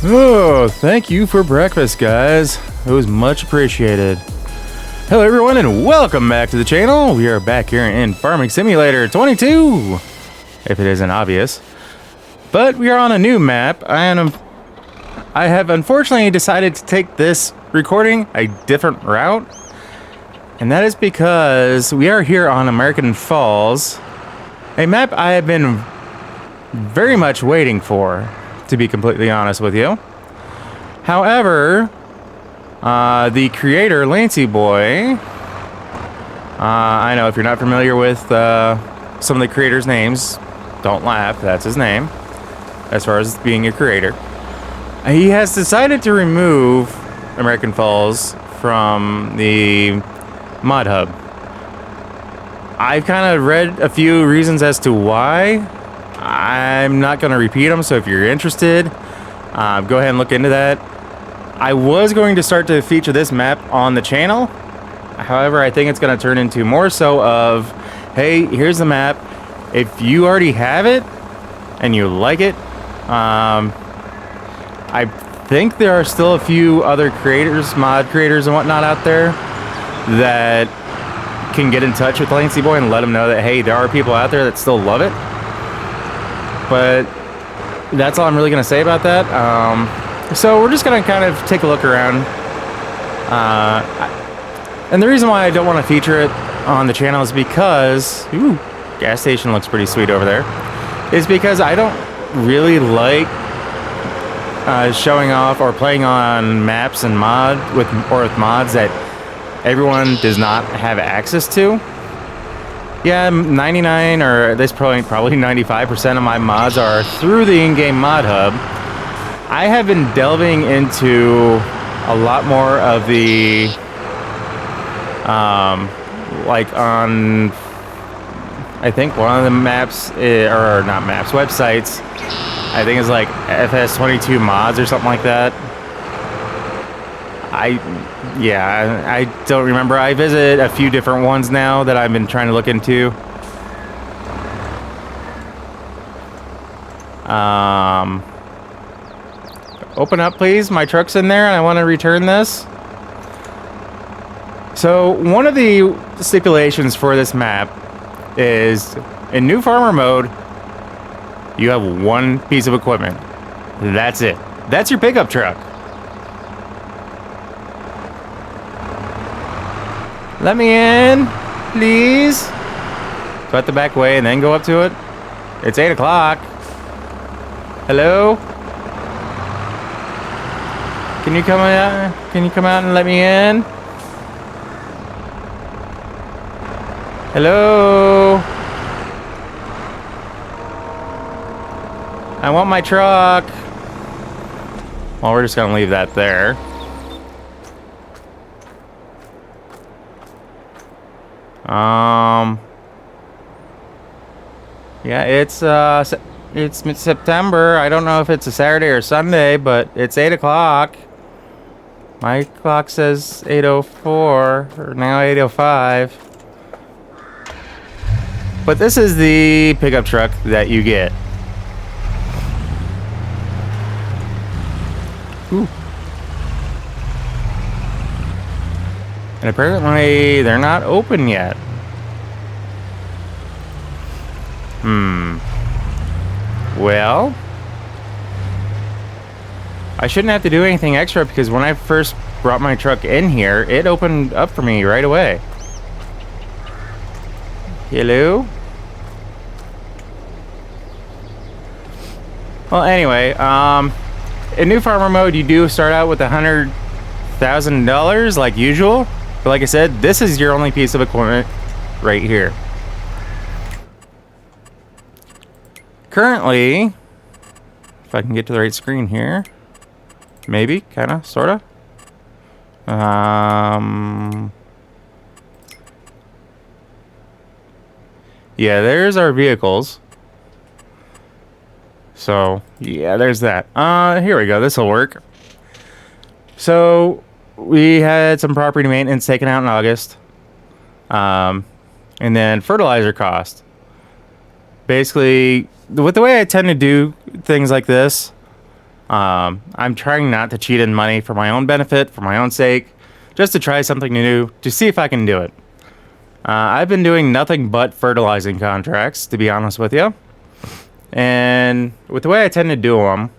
Oh, thank you for breakfast, guys. It was much appreciated. Hello, everyone, and welcome back to the channel. We are back here in Farming Simulator 22, if it isn't obvious. But we are on a new map, and I have unfortunately decided to take this recording a different route. And that is because we are here on American Falls, a map I have been very much waiting for, to be completely honest with you. However, the creator, Lancey Boy, I know if you're not familiar with some of the creators' names, don't laugh, that's his name, as far as being a creator. He has decided to remove American Falls from the mod hub. I've kind of read a few reasons as to why. I'm not going to repeat them, so if you're interested, go ahead and look into that. I was going to start to feature this map on the channel. However, I think it's going to turn into more so of, hey, here's the map. If you already have it and you like it, I think there are still a few other creators, mod creators and whatnot out there that can get in touch with Lancey Boy and let him know that, hey, there are people out there that still love it. But that's all I'm really going to say about that. So we're just going to kind of take a look around. And the reason why I don't want to feature it on the channel is because... Ooh, gas station looks pretty sweet over there. Is because I don't really like showing off or playing on maps and with mods that everyone does not have access to. Yeah, 99 or at this point probably 95% of my mods are through the in-game mod hub. I have been delving into a lot more of the like on, I think one of the maps or not maps, websites, I think it's like FS22 mods or something like that. I don't remember. I visit a few different ones now that I've been trying to look into. Open up, please. My truck's in there and I want to return this. So one of the stipulations for this map is in new farmer mode, you have one piece of equipment. That's it. That's your pickup truck. Let me in, please. Go out the back way and then go up to it. It's 8 o'clock. Hello? Can you come out? Can you come out and let me in? Hello? I want my truck. Well, we're just gonna leave that there. Yeah, it's mid-September. I don't know if it's a Saturday or Sunday, but it's 8 o'clock. My clock says 8:04, or now 8:05. But this is the pickup truck that you get. Ooh. And apparently they're not open yet. Well, I shouldn't have to do anything extra because when I first brought my truck in here, it opened up for me right away. Hello? Well, anyway, in new farmer mode, you do start out with $100,000 like usual. But like I said, this is your only piece of equipment right here. Currently, if I can get to the right screen here, maybe, kind of, sort of. Yeah, there's our vehicles. So, yeah, there's that. Here we go. This will work. So, we had some property maintenance taken out in August. And then fertilizer cost. Basically, with the way I tend to do things like this, I'm trying not to cheat in money for my own benefit, for my own sake, just to try something new, to see if I can do it. I've been doing nothing but fertilizing contracts, to be honest with you. And with the way I tend to do them,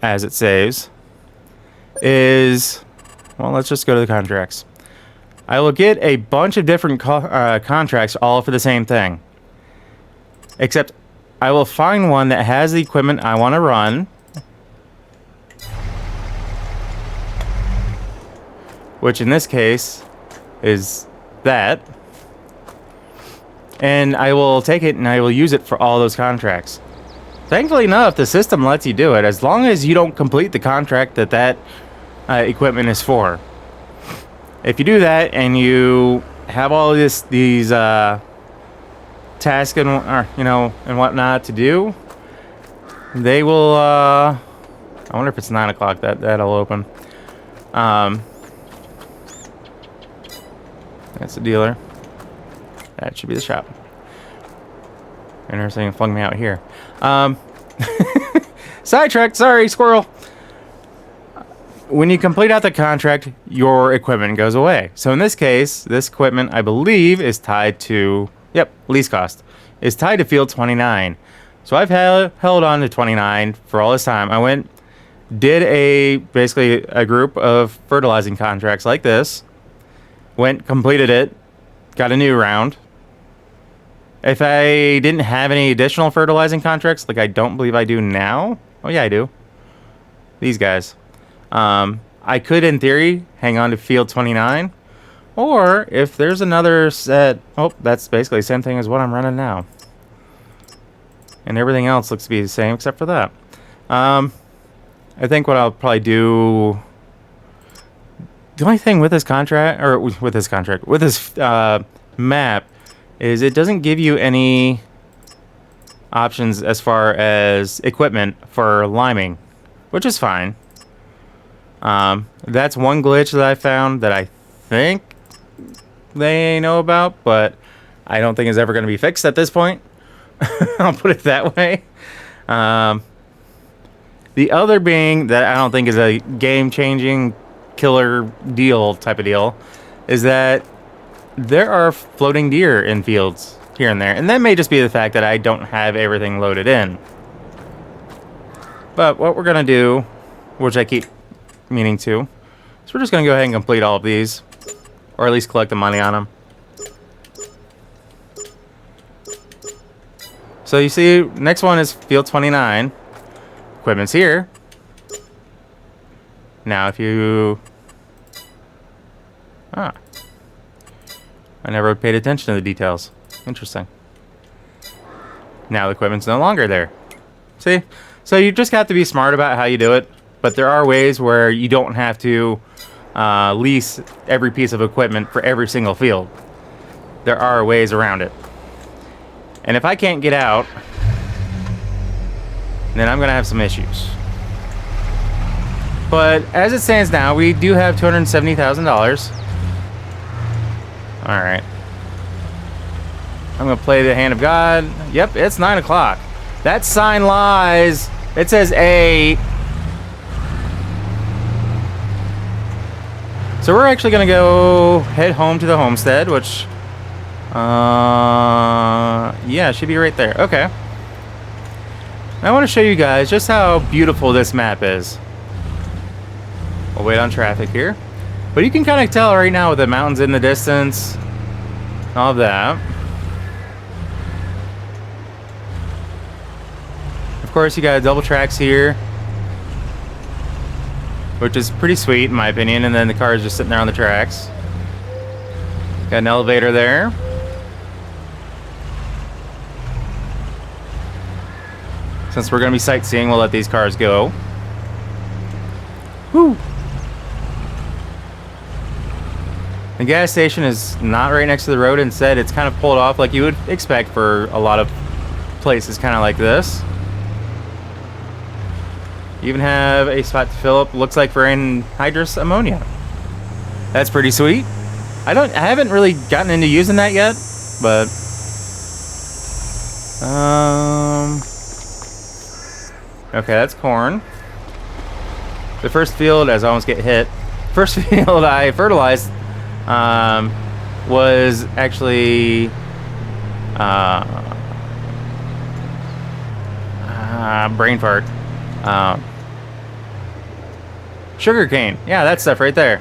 as it saves, is, well, let's just go to the contracts. I will get a bunch of different contracts all for the same thing. Except I will find one that has the equipment I want to run, which in this case is that. And I will take it and I will use it for all those contracts. Thankfully enough, the system lets you do it as long as you don't complete the contract that equipment is for. If you do that and you have all these tasks and whatnot to do, they will. I wonder if it's 9 o'clock that'll open. That's the dealer. That should be the shop. Interesting, flung me out here. Sidetracked, sorry, squirrel. When you complete out the contract, your equipment goes away. So in this case, this equipment, I believe, is tied to, lease cost, is tied to field 29. So I've held on to 29 for all this time. I went, did basically a group of fertilizing contracts like this, went, completed it, got a new round. If I didn't have any additional fertilizing contracts, like I don't believe I do now. Oh yeah, I do. These guys. I could, in theory, hang on to field 29. Or if there's another set... Oh, that's basically the same thing as what I'm running now. And everything else looks to be the same except for that. I think what I'll probably do... The only thing with this contract, or with this map, is it doesn't give you any options as far as equipment for liming, which is fine. That's one glitch that I found that I think they know about, but I don't think is ever going to be fixed at this point. I'll put it that way. The other being that I don't think is a game-changing killer deal type of deal is that there are floating deer in fields here and there, and that may just be the fact that I don't have everything loaded in. But what we're gonna do, which I keep meaning to, is we're just gonna go ahead and complete all of these, or at least collect the money on them. So you see, next one is field 29. Equipment's here. Now if you... I never paid attention to the details. Interesting. Now the equipment's no longer there. See? So you just have to be smart about how you do it. But there are ways where you don't have to lease every piece of equipment for every single field. There are ways around it. And if I can't get out, then I'm going to have some issues. But as it stands now, we do have $270,000. Alright. I'm going to play the hand of God. Yep, it's 9 o'clock. That sign lies. It says 8. So we're actually going to go head home to the homestead, which... yeah, it should be right there. Okay. I want to show you guys just how beautiful this map is. We'll wait on traffic here. But you can kind of tell right now with the mountains in the distance, all of that. Of course, you got double tracks here, which is pretty sweet in my opinion, and then the car is just sitting there on the tracks. Got an elevator there. Since we're going to be sightseeing, we'll let these cars go. Woo! The gas station is not right next to the road. Instead, it's kind of pulled off like you would expect for a lot of places kind of like this. You even have a spot to fill up, looks like for anhydrous ammonia. That's pretty sweet. I haven't really gotten into using that yet, but Okay, that's corn. The first field, as I almost get hit, first field I fertilized was actually brain fart. Sugar cane. Yeah, that stuff right there.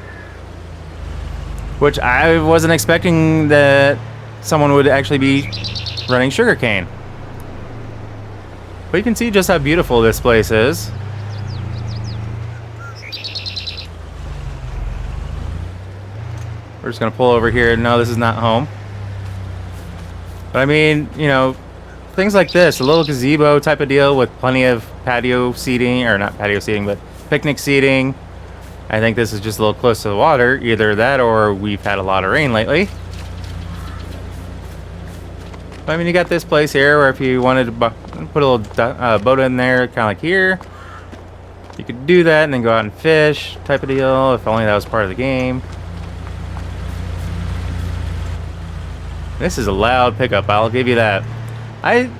Which I wasn't expecting that someone would actually be running sugar cane. But you can see just how beautiful this place is. We're just gonna pull over here. No, this is not home. But I mean, you know, things like this, a little gazebo type of deal with plenty of patio seating, or not patio seating, but picnic seating. I think this is just a little close to the water. Either that or we've had a lot of rain lately. I mean, you got this place here where if you wanted to put a little boat in there, kind of like here, you could do that and then go out and fish type of deal, if only that was part of the game. This is a loud pickup, I'll give you that. I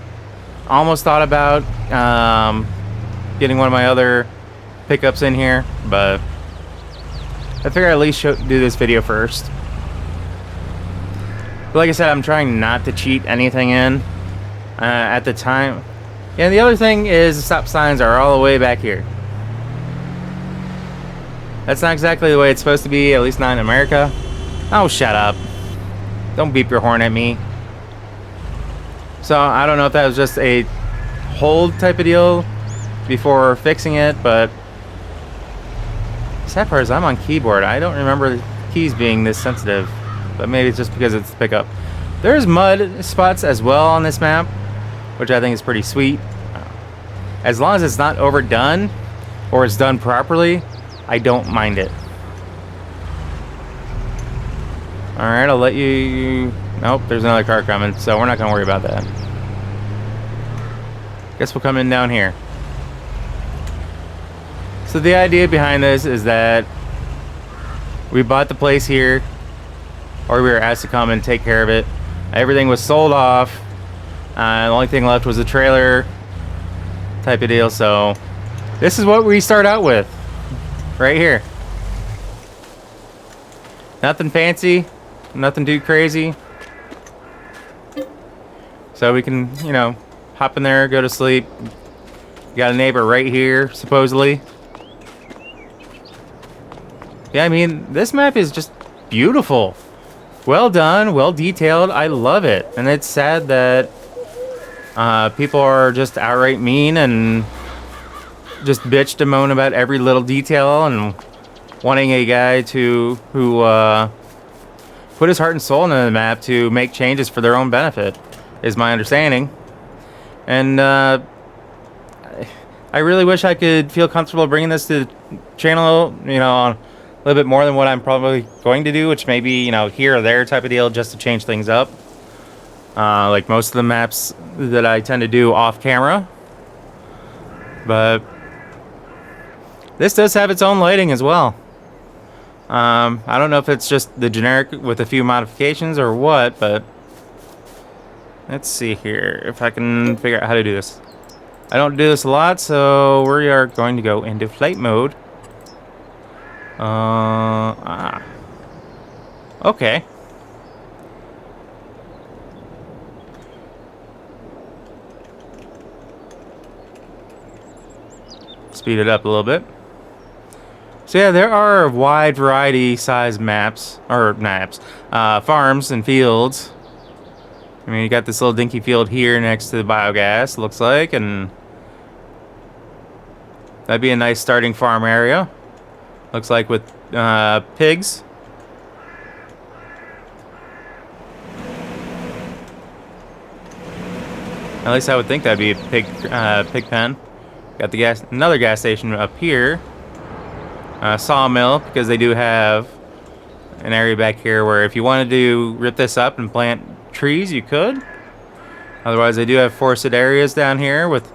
almost thought about getting one of my other pickups in here, but I figure I'd at least do this video first. But like I said, I'm trying not to cheat anything in at the time. And the other thing is the stop signs are all the way back here. That's not exactly the way it's supposed to be, at least not in America. Oh, shut up. Don't beep your horn at me. So I don't know if that was just a hold type of deal before fixing it, but the sad part is I'm on keyboard. I don't remember the keys being this sensitive, but maybe it's just because it's the pickup. There's mud spots as well on this map, which I think is pretty sweet. As long as it's not overdone or it's done properly, I don't mind it. Alright, I'll let you... Nope, there's another car coming, so we're not going to worry about that. Guess we'll come in down here. So the idea behind this is that we bought the place here, or we were asked to come and take care of it. Everything was sold off. The only thing left was a trailer type of deal, so this is what we start out with. Right here. Nothing fancy. Nothing too crazy. So we can, you know, hop in there, go to sleep. Got a neighbor right here, supposedly. Yeah, I mean, this map is just beautiful. Well done, well detailed. I love it. And it's sad that people are just outright mean and just bitch to moan about every little detail and wanting a guy who put his heart and soul into the map to make changes for their own benefit, is my understanding. And I really wish I could feel comfortable bringing this to the channel, you know, on a little bit more than what I'm probably going to do, which may be, you know, here or there type of deal, just to change things up. Like most of the maps that I tend to do off camera. But this does have its own lighting as well. I don't know if it's just the generic with a few modifications or what, but let's see here if I can figure out how to do this. I don't do this a lot, so we are going to go into flight mode. Okay. Speed it up a little bit. So yeah, there are a wide variety size maps, or farms and fields. I mean, you got this little dinky field here next to the biogas, looks like, and that'd be a nice starting farm area. Looks like with pigs. At least I would think that'd be a pig pen. Got the another gas station up here. Sawmill, because they do have an area back here where if you wanted to rip this up and plant trees, you could. Otherwise, they do have forested areas down here with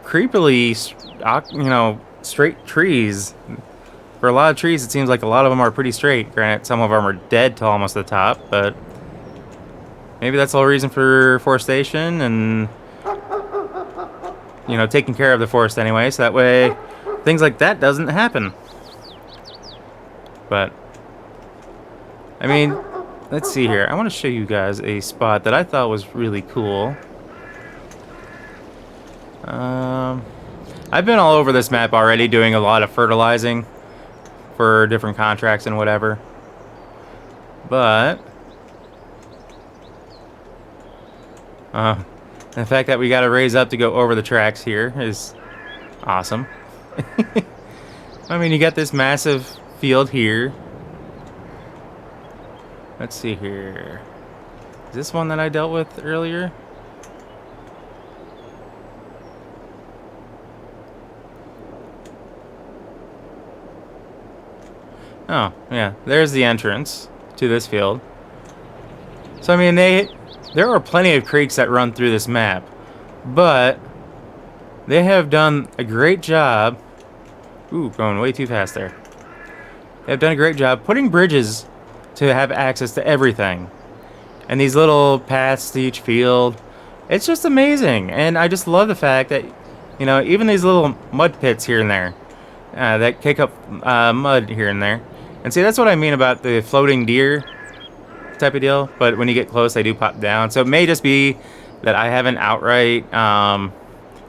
creepily, you know, straight trees. For a lot of trees, it seems like a lot of them are pretty straight. Granted, some of them are dead to almost the top, but maybe that's the whole reason for forestation. And you know, taking care of the forest anyway, so that way things like that doesn't happen. But I mean, let's see here. I want to show you guys a spot that I thought was really cool. I've been all over this map already doing a lot of fertilizing for different contracts and whatever. But the fact that we got to raise up to go over the tracks here is awesome. I mean, you got this massive field here. Let's see here. Is this one that I dealt with earlier? Oh, yeah. There's the entrance to this field. So, I mean, there are plenty of creeks that run through this map. But they have done a great job. Ooh, going way too fast there. They have done a great job putting bridges to have access to everything. And these little paths to each field. It's just amazing. And I just love the fact that, you know, even these little mud pits here and there that kick up mud here and there. And see, that's what I mean about the floating deer type of deal. But when you get close, they do pop down. So it may just be that I haven't outright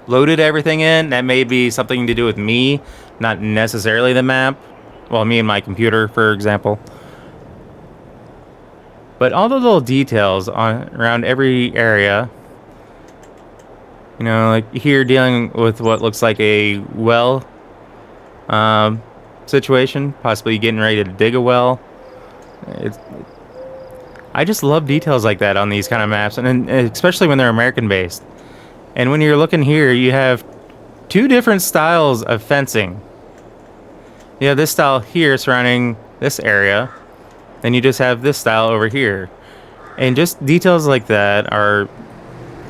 loaded everything in. That may be something to do with me, not necessarily the map. Well, me and my computer, for example. But all the little details around every area, you know, like here dealing with what looks like a well situation, possibly getting ready to dig a well. I just love details like that on these kind of maps, and especially when they're American based. And when you're looking here, you have two different styles of fencing. You have this style here surrounding this area, then you just have this style over here. And just details like that are,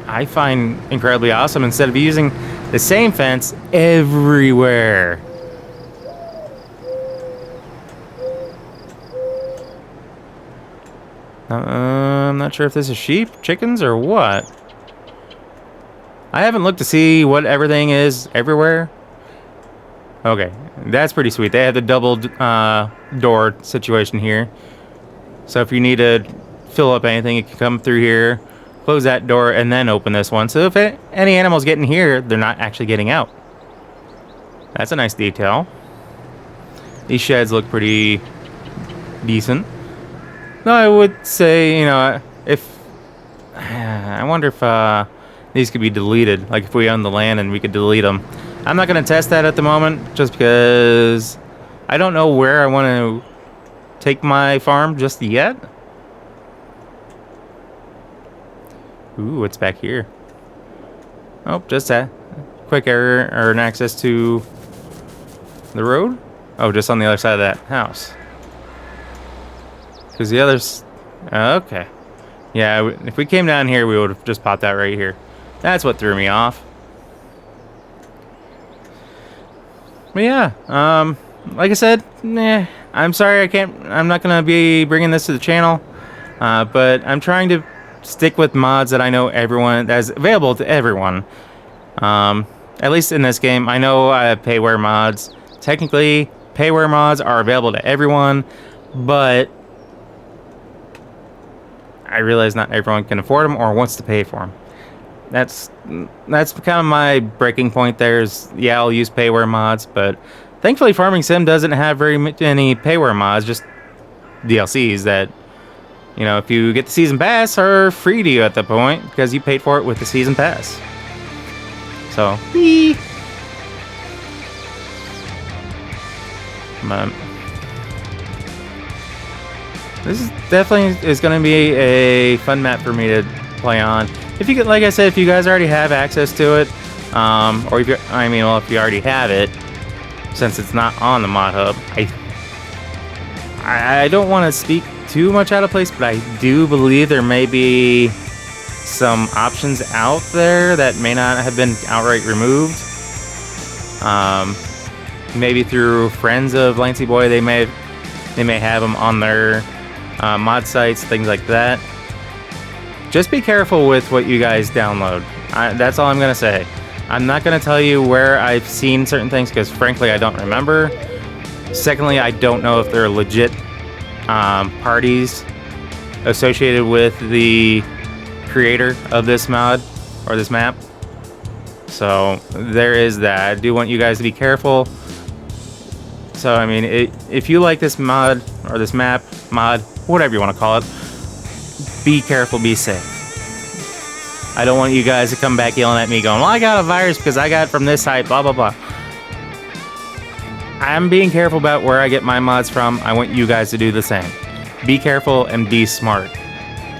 I find, incredibly awesome instead of using the same fence everywhere. I'm not sure if this is sheep, chickens, or what. I haven't looked to see what everything is everywhere. Okay, that's pretty sweet. They have the double door situation here. So if you need to fill up anything, you can come through here, close that door, and then open this one. So if any animals get in here, they're not actually getting out. That's a nice detail. These sheds look pretty decent. No, I would say, you know, if I wonder if these could be deleted. Like if we own the land and we could delete them. I'm not going to test that at the moment, just because I don't know where I want to take my farm just yet. Ooh, what's back here? Oh, just a quick error or an access to the road. Oh, just on the other side of that house. Because the others... Okay. Yeah, if we came down here, we would have just popped out right here. That's what threw me off. But yeah, like I said, I'm sorry I'm not going to be bringing this to the channel. But I'm trying to stick with mods that I know that's available to everyone. At least in this game, I know I have payware mods. Technically, payware mods are available to everyone, but I realize not everyone can afford them or wants to pay for them. That's kind of my breaking point there is, yeah, I'll use payware mods, but thankfully Farming Sim doesn't have very many payware mods, just DLCs that, you know, if you get the season pass, are free to you at the point because you paid for it with the season pass. So, this is definitely going to be a fun map for me to play on. If you like I said, if you guys already have access to it, or if if you already have it, since it's not on the mod hub, I don't want to speak too much out of place, but I do believe there may be some options out there that may not have been outright removed. Maybe through friends of Lancy Boy, they may have them on their mod sites, things like that. Just be careful with what you guys download. That's all I'm gonna say. I'm not going to tell you where I've seen certain things because, frankly, I don't remember. Secondly, I don't know if they're legit parties associated with the creator of this mod or this map. So there is that. I do want you guys to be careful. So, I mean, if you like this mod or this mod, whatever you want to call it, be careful, be safe. I don't want you guys to come back yelling at me going, well, I got a virus because I got it from this site, blah, blah, blah. I'm being careful about where I get my mods from. I want you guys to do the same. Be careful and be smart.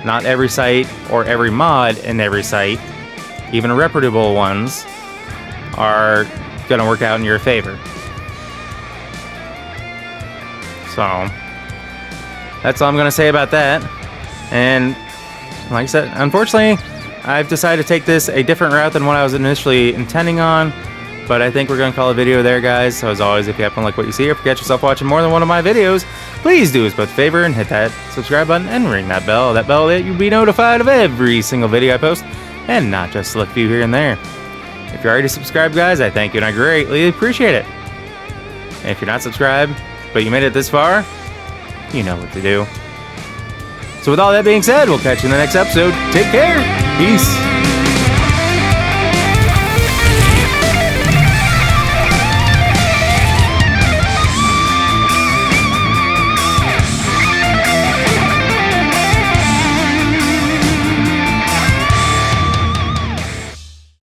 Not every site or every mod in every site, even reputable ones, are going to work out in your favor. So, that's all I'm going to say about that. And like I said, unfortunately, I've decided to take this a different route than what I was initially intending on, but I think we're going to call a video there, guys. So as always, if you happen to like what you see or if you catch yourself watching more than one of my videos, please do us both a favor and hit that subscribe button and ring that bell that you'll be notified of every single video I post, and not just a select few here and there. If you're already subscribed, guys, I thank you and I greatly appreciate it. And if you're not subscribed, but you made it this far, you know what to do. So with all that being said, we'll catch you in the next episode. Take care. Peace.